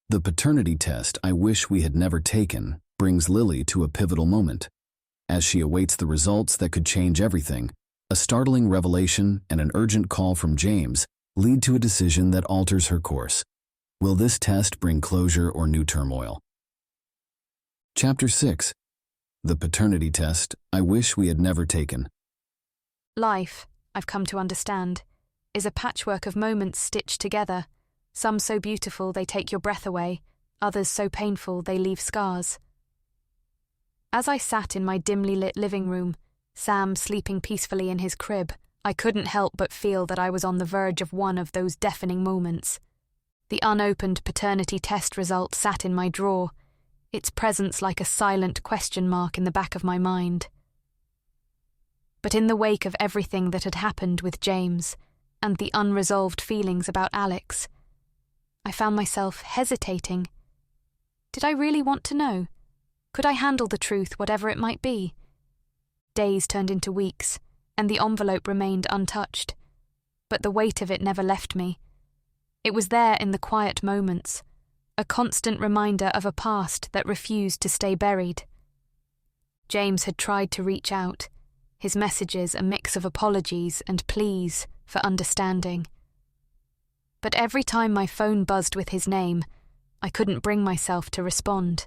The paternity test I wish we had never taken brings Lily to a pivotal moment. As she awaits the results that could change everything, a startling revelation and an urgent call from James lead to a decision that alters her course. Will this test bring closure or new turmoil? Chapter 6. The paternity test I wish we had never taken. Life, I've come to understand, is a patchwork of moments stitched together, some so beautiful they take your breath away, others so painful they leave scars. As I sat in my dimly lit living room, Sam sleeping peacefully in his crib, I couldn't help but feel that I was on the verge of one of those deafening moments. The unopened paternity test result sat in my drawer, its presence like a silent question mark in the back of my mind. But in the wake of everything that had happened with James, and the unresolved feelings about Alex, I found myself hesitating. Did I really want to know? Could I handle the truth, whatever it might be? Days turned into weeks, and the envelope remained untouched. But the weight of it never left me. It was there in the quiet moments, a constant reminder of a past that refused to stay buried. James had tried to reach out, his messages a mix of apologies and pleas for understanding. But every time my phone buzzed with his name, I couldn't bring myself to respond.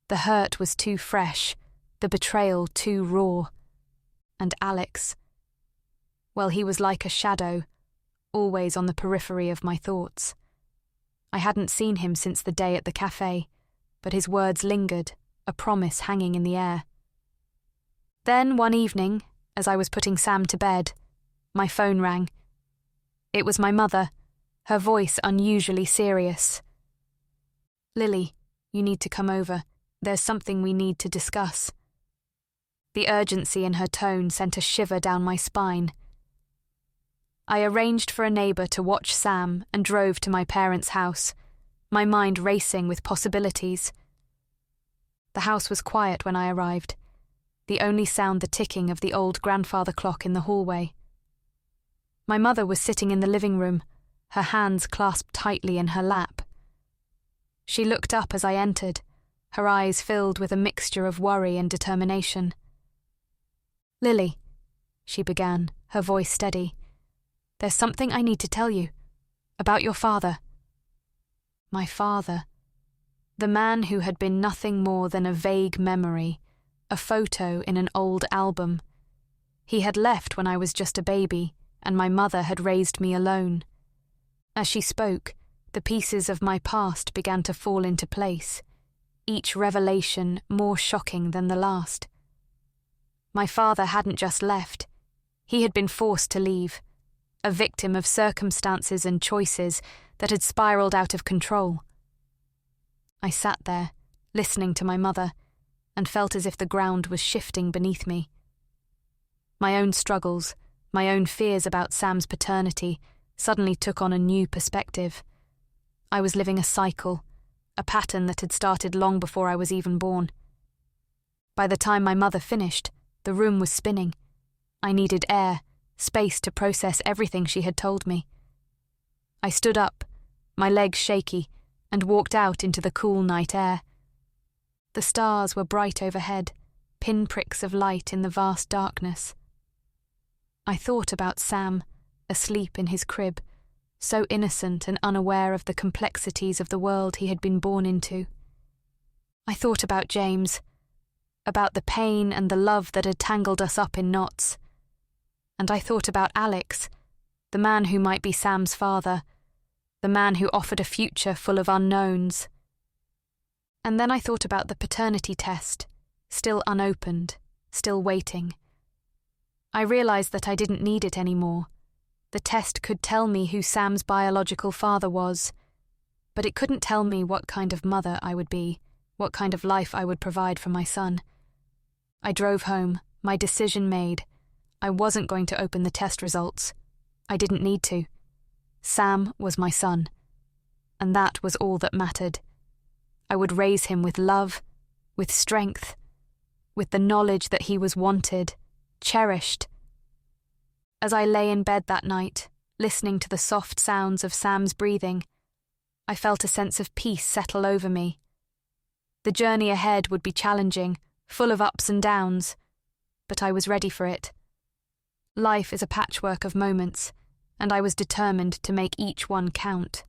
The hurt was too fresh, the betrayal too raw. And Alex, well, he was like a shadow, always on the periphery of my thoughts. I hadn't seen him since the day at the cafe, but his words lingered, a promise hanging in the air. Then one evening, as I was putting Sam to bed, my phone rang. It was my mother, her voice unusually serious. "Lily, you need to come over. There's something we need to discuss." The urgency in her tone sent a shiver down my spine. I arranged for a neighbour to watch Sam and drove to my parents' house, my mind racing with possibilities. The house was quiet when I arrived, the only sound the ticking of the old grandfather clock in the hallway. My mother was sitting in the living room, her hands clasped tightly in her lap. She looked up as I entered, her eyes filled with a mixture of worry and determination. "Lily," she began, her voice steady, "there's something I need to tell you. About your father." My father. The man who had been nothing more than a vague memory, a photo in an old album. He had left when I was just a baby, and my mother had raised me alone. As she spoke, the pieces of my past began to fall into place, each revelation more shocking than the last. My father hadn't just left. He had been forced to leave, a victim of circumstances and choices that had spiraled out of control. I sat there, listening to my mother, and felt as if the ground was shifting beneath me. My own struggles, my own fears about Sam's paternity, suddenly took on a new perspective. I was living a cycle, a pattern that had started long before I was even born. By the time my mother finished, the room was spinning. I needed air, space to process everything she had told me. I stood up, my legs shaky, and walked out into the cool night air. The stars were bright overhead, pinpricks of light in the vast darkness. I thought about Sam, asleep in his crib, so innocent and unaware of the complexities of the world he had been born into. I thought about James, about the pain and the love that had tangled us up in knots. And I thought about Alex, the man who might be Sam's father, the man who offered a future full of unknowns. And then I thought about the paternity test, still unopened, still waiting. I realized that I didn't need it anymore. The test could tell me who Sam's biological father was, but it couldn't tell me what kind of mother I would be, what kind of life I would provide for my son. I drove home, my decision made. I wasn't going to open the test results. I didn't need to. Sam was my son, and that was all that mattered. I would raise him with love, with strength, with the knowledge that he was wanted, cherished. As I lay in bed that night, listening to the soft sounds of Sam's breathing, I felt a sense of peace settle over me. The journey ahead would be challenging, full of ups and downs, but I was ready for it. Life is a patchwork of moments, and I was determined to make each one count.